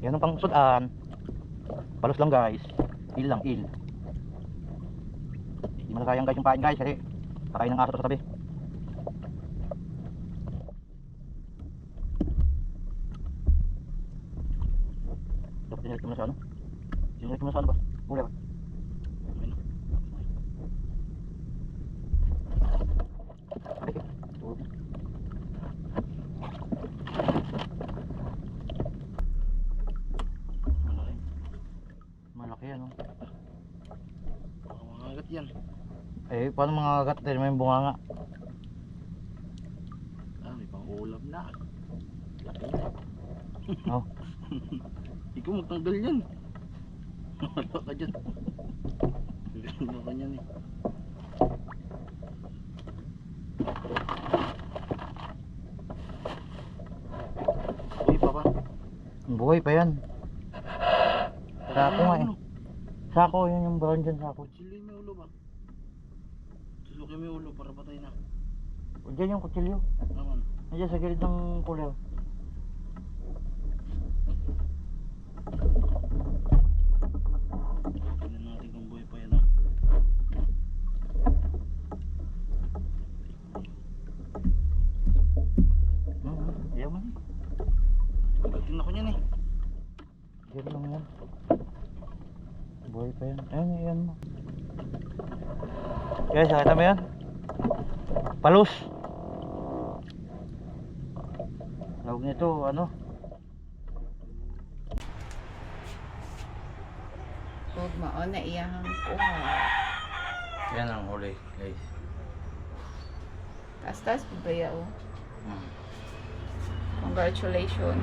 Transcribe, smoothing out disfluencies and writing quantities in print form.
Yan ang pang sudan. Palos lang guys. Il lang, il. Hindi masasayang guys yung pain guys kasi pakain ng aso sa tabi. Dapat dinilit mo na sa ano? Dinilit mo na sa ano ba? Mula ba? Malaki ano? Mga agat yan. Eh, paano mga agat din may bunganga? May pang ulam na. Oh. Ikaw magtanggal yan. Wala ka dyan. Ganda ka niyan eh. Uy papa. Buhay pa yan. Sako nga eh. Sako, yun yung brown dyan, sako. Kutsilyo may ulo ba? Susuki may ulo para patay na. O dyan yung kutsilyo. Naman. Nandiyan sa gilid ng kulay. Tignan natin kung buhay pa yan ah. Ayaw man. Magating ako niyan eh. Diyan lang yan. Buhay pa yan. Ayun, yan mo. Guys, nakita mo yan? Palos. Tawag nito, ano? Huwag maon na iyahang kuha. Yan ang huli guys. Taas-taas pa ba oh? Congratulations.